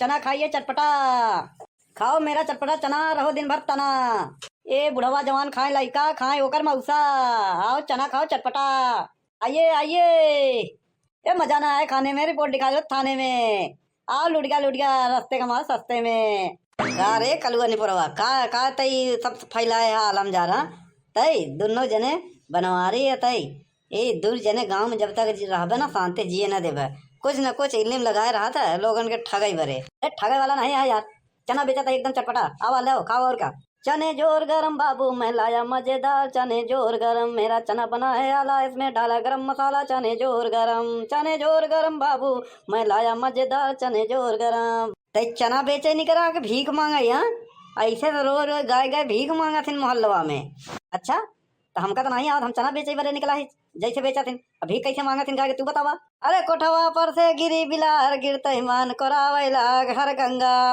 चना खाइए चटपटा। खाओ मेरा चटपटा चना, रहो दिन भर तना। ये बुढ़वा जवान खाए, लइका खाए, ओकर मौसा। आओ चना खाओ चटपटा। आइए आइए। ये मजा ना आए खाने में, रिपोर्ट दिखा दो थाने में। आओ लुट गया रास्ते का माल सस्ते में। का रे कलुआ निपुरवा, का तई सब फैलाए है आलम जा रहा तई दोनों जने बनवारी है तई। ए दूर जने गांव में जब तक रहबे ना शांति जिए ना देवे, कुछ न कुछ इल्म लगाए रहा था लोगन के ठगई भरे। ठगे वाला नहीं है यार। चना बेचा था एकदम चटपटा। आवा ले खाओ और क्या। चने जोर गरम बाबू मैं लाया मजेदार, चने जोर गरम मेरा चना बना है आला, इसमें डाला गरम मसाला। चने जोर गरम बाबू मैं लाया मजेदार, चने जोर गरम। तई चना बेचे नहीं करा के भीख मांगा यहाँ। ऐसे तो रोज रोज गाय गाय भीख मांगा थी मोहल्लवा में। अच्छा तो हमका तो नहीं आवत, हम चना बेचे बरे निकला है जैसे बेचा थी। अभी कैसे मांगा थी गाय तू बतावा। अरे कोठवा पर से गिरी बिलार, गिरते मान कोरावे लाग हर गंगा।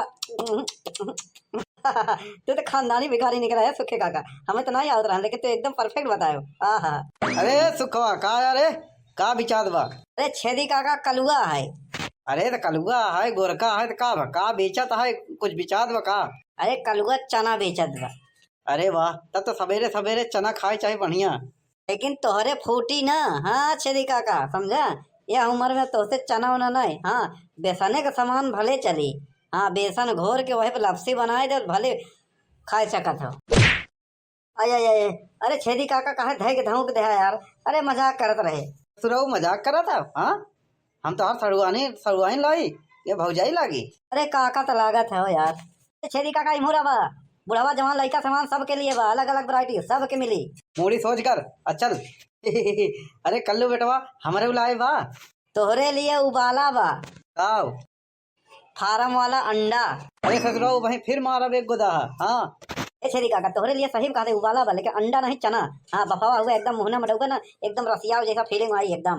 तू तो खानदानी भिखारी निकला है सुखे काका, हमें तो नहीं आवत रहा, लेकिन तू एकदम परफेक्ट बतायो। आहा अरे सुखवा का यारे का विचार बा। अरे छेदी काका कलुआ है। अरे तो कलुआ है गोरखा है तो का बेचत है, कुछ विचार बा का। अरे कलुआ चना बेचत बा। अरे वाह, तब तो सवेरे सवेरे चना खाए चाहे बढ़िया। लेकिन तोहरे फूटी ना। हाँ छेदी काका समझा, यह उम्र में तोहसे चना उना नहीं। हाँ बेसने का सामान भले चली। हाँ बेसन घोर के वही पे लपसी बनाए दे भले खाए सकत हो। आय अरे छेदी काका कहे धैक धौक दे यार। अरे मजाक करत रहे। सुरऊ मजाक करा था। हाँ हम तो हर सड़ुआनी लाई, ये भौजाई लागी। अरे काका तो लागत है हो यार। छेदी काका इमोरा बा, बुढ़ावा जवान लड़का सामान सबके लिए बा, अलग अलग वैरायटी सबके मिली। मूड़ी सोच कर अचल। अरे कल्लू बेटवा हमारे बुलाए बा। तोहरे लिए उबाला बा, आओ फार्म वाला अंडा। अरे ससुराऊ वहीं फिर मारा एक गोदा। हाँ ए छेदी काका तोहरे लिए सही कहा उबाला बा, लेकिन अंडा नहीं चना। हाँ बफावा हुआ एकदम मुहना मडौगा ना, एकदम रसिया जैसा फीलिंग आई एकदम।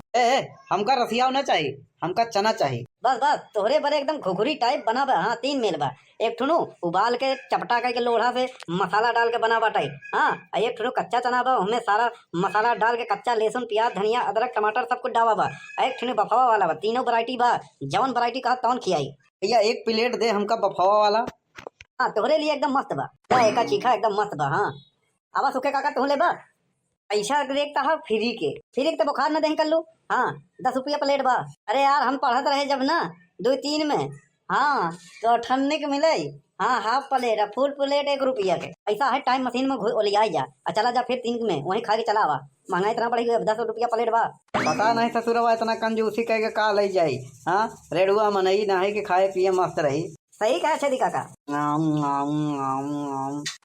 हमका रसियाव ना चाहिए, हमका चना चाहिए। बस बस तोहरे बरे एकदम घुघुरी टाइप बना बा। हाँ 3 मेल बा। एक ठुनु उबाल के चपटा के लोढ़ा से मसाला डाल के बना बाटाई। हाँ एक ठुनु कच्चा चना बा, उसमें सारा मसाला डाल के कच्चा लहसुन प्याज धनिया अदरक टमाटर सब कुछ डावा बा। एक ठुनु बफावा वाला बा। तीनों वैरायटी बा, जवन वैरायटी कहा तवन खियाई। भैया एक प्लेट दे हमका बफावा वाला। हाँ तोहरे लिए एकदम मस्त बा, एक चीखा एकदम मस्त बा। हाँ आवा सुखे काका तुम ले बा। पैसा देखता है फ्री के तो बुखार न दही कर लो। हाँ 10 रुपया प्लेट बा। अरे यार हम पढ़त रहे जब ना 2-3 में। हाँ तो 98 के मिले। हाँ हाफ प्लेट और फुल प्लेट 1 रुपया के। ऐसा है टाइम मशीन में लिया जा चला जा, फिर 3 में वहीं खा के चला आवा। महंगाई इतना बढ़ी 10 रुपया प्लेट बा। पता नहीं ससुरवा इतना कंजूसी कह के का ले जाई। हाँ रेडुआ मनई ना है कि खाए पिए मस्त रही। सही कहा छेदी काका।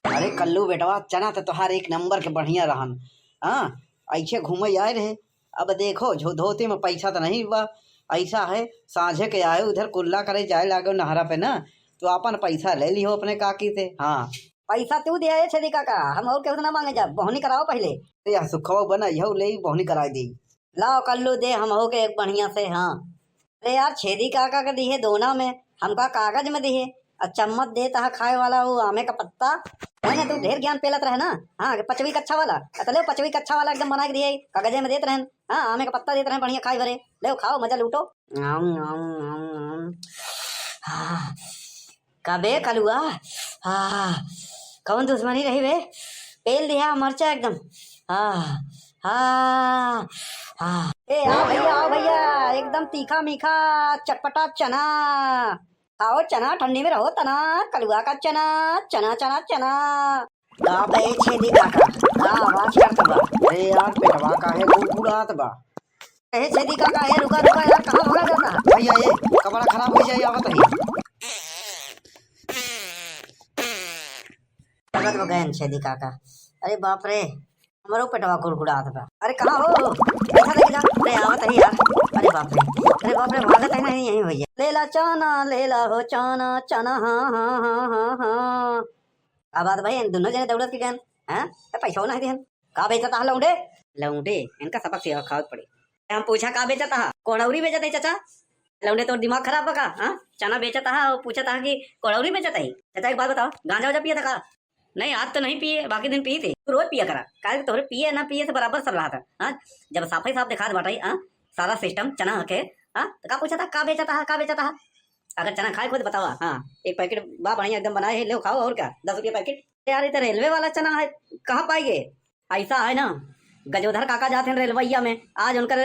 अरे कल्लू बेटवा चना तो तुहार एक नंबर के बढ़िया रहन। हाँ ऐसे घूमे आए रहे। अब देखो जो धोते में पैसा तो नहीं हुआ। ऐसा है साझे के आए उधर कुल्ला करे जाए लागो नहरा पे ना, तो अपन पैसा ले लियो अपने काकी से। हाँ पैसा तू दिया है छेदी काका, हम और क्यों ना मांगे जा। बोहनी कराओ पहले। यह सुखवा बना यह ले बोहनी करा दी। लाओ कल्लू दे हम हो के एक बढ़िया से। हाँ अरे यार छेदी काका का दिए दोना में, हमका कागज में दिए। और चम्मच दे तहा खाए वाला वो आमे का पत्ता है ना। तू ढेर ज्ञान पेलत रहे ना। हाँ 5वीं कक्षा वाला। ले 5वीं कक्षा वाला एकदम बना के दिए कागजे में देते रहे। हाँ आमे का पत्ता देते रहे बढ़िया खाए भरे। ले खाओ मजा लूटो। हाँ कबे कलुआ। हाँ कौन दुश्मनी रही बे, पेल दिया मरचा एकदम। हाँ हाँ हाँ ए आओ भैया एकदम तीखा मीठा चटपटा चना आओ। चना ठंडी में रहो तना, कलुआ का चना चना चना चना। छेदी काका आवाज करता बा। अरे यार पेटवा का है गुड़गुड़ात बा। छेदी काका है रुका यार कहाँ भागा जाता। भैया ये कपड़ा खराब हो जाए आवत ही। गए छेदी काका। अरे बाप रे हमारो पेटवा गुड़गुड़ात बा। अरे कहाँ हो देखा देखी जा। अरे आवत ही यार। अरे बाप रे भागत है नहीं यही भैया। लेला चाना लेला हो चाना चना। हाँ हाँ हाँ हाँ हाँ का बात भाई दोनों जने दौड़त के गन। हाँ पैसा नहीं देन का बेचता लौंडे लौंडे इनका सबक सिखा खावत पड़ी। हम पूछा का बेचता है, कोड़ौरी बेचत है चाचा। लौंडे तो दिमाग खराब बका। हाँ चना बेचता है और पूछा था कि कोड़ौरी बेचता है। चाचा एक बात बताओ गांजा वाजा पिया था का। नहीं आज तो नहीं पिए, बाकी दिन पिए थे। तू रोज पिया करा काहे तोहरे पिए ना पिए से बराबर सर रहा था। हाँ जब साफ दिखा बाटाई। हाँ सारा सिस्टम चना के। हाँ तो का पूछा था का बेचता है। अगर चना खाए खुद बतावा। हाँ, एक पैकेट बा बढ़िया एकदम बनाए है, लो खाओ। और क्या, 10 रुपये पैकेट। यार ये तो रेलवे वाला चना है, कहाँ पाएंगे? ऐसा है ना, गजोधर काका जाते हैं रेलवैया में, आज उनकर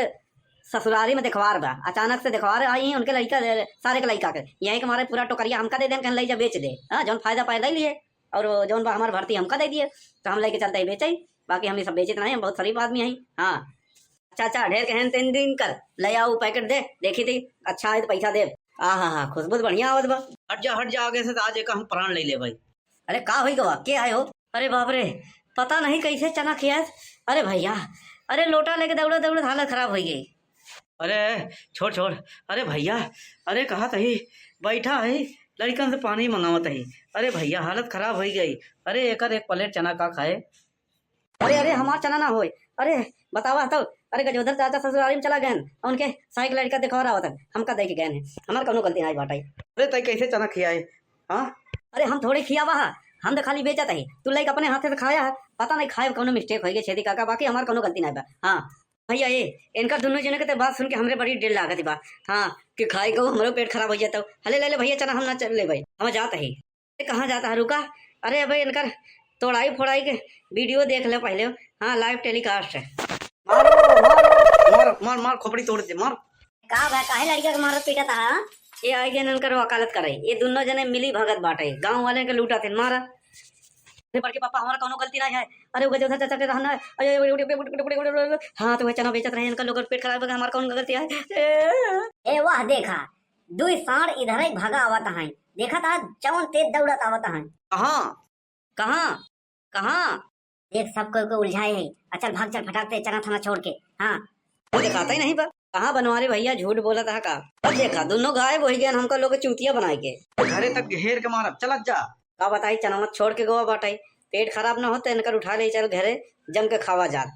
ससुरारी में दिखवार बा, अचानक से दिखवार आई हैं उनके लड़का, सारे के लड़का के। यही के हमारे पूरा टोकरिया हमका दे दें, कहीं लई जा बेच दे। हाँ, जौन फायदा पाए ले लिए, और जौन बा हमारे भर्ती हमका दे दिए, तो हम लेके चलते ही बेचे। बाकी हम ये सब बेचे नहीं, हम बहुत शरीफ आदमी हैं। हाँ, अच्छा ढेर के हैं 3 दिन कर ले आओ पैकेट दे, देखी थी अच्छा है तो पैसा दे। हाँ, खुशबू तो बढ़िया आवत बा। हट जा आगे से, तो आज एक हम प्राण ले ले भाई। अरे का हुई गवा, के आए हो? अरे बाप रे, पता नहीं कैसे चना खिया। अरे भैया, अरे लोटा लेके दौड़ा दौड़ा हालत खराब हो गई। अरे छोड़, अरे भैया, अरे कहा तही बैठा है, लड़कन से पानी मंगावत है। अरे भैया हालत खराब हो गई। अरे एक प्लेट चना का खाए। अरे हमार चना ना होए। अरे बतावा तो, अरे गजोधर चाचा ससुराली में चला गए, उनके साइकिल लड़का दिखा रहा होता, हमका दे के गए हैं, हमार कोनो गलती नहीं बाटाई। अरे तय कैसे चना खियाए? हाँ, अरे हम थोड़ी खिया वहा, हम तो खाली बेचा ही, तू लाइक अपने हाथ से खाया है, पता नहीं खाए कोनो मिस्टेक हो गई छेदी काका, बाकी हमार कोनो गलती नहीं बा। हाँ भैया, ये इनका दोनों जने के बात सुन के हमरे बड़ी दिल लागत बा। हाँ, कि खाई को हमारो पेट खराब हो जाता। हले ले भैया चना, हम ना चल ले भाई, हम जाता ही। कहाँ जाता है, रुका। अरे भाई इनका तोड़ाई फोड़ाई के वीडियो देख ले पहले। हाँ, लाइव टेलीकास्ट है। मार खोपड़ी तोड़ दे, मार। का भाई, काहे लड़का के मारत पीटा था? ये आई गए इनकर वकालत करे, ये दोनों जने मिली भगत बाटे, गांव वाले के लूटा थे, मारा। अरे बड़के पापा, हमारा कोनो गलती नहीं है। अरे गजोधर चाचा के रहना है। हाँ, तो वह चना बेचत रहे, इनका लोग पेट खराब, हमारा कौन गलती है? ए वाह, देखा दुई साढ़ इधर ही भागा आवत है, देखा था जवन तेज दौड़त आवत है। कहाँ देख, सबको उलझाए है। चल भाग, चल फटाक से चना थाना छोड़ के। हाँ, वो दिखाता ही नहीं बा। कहाँ बनवारे भैया, झूठ बोला था का। अब देखा दोनों गायब हो गए, हमको लोग चूतिया बनाए के घरे तक घेर के मारब, चलत जा। का बताई, चना मत छोड़ के गोवा बाटाई, पेट खराब ना होता इनकर, उठा ले चल घरे, जम के खावा जात।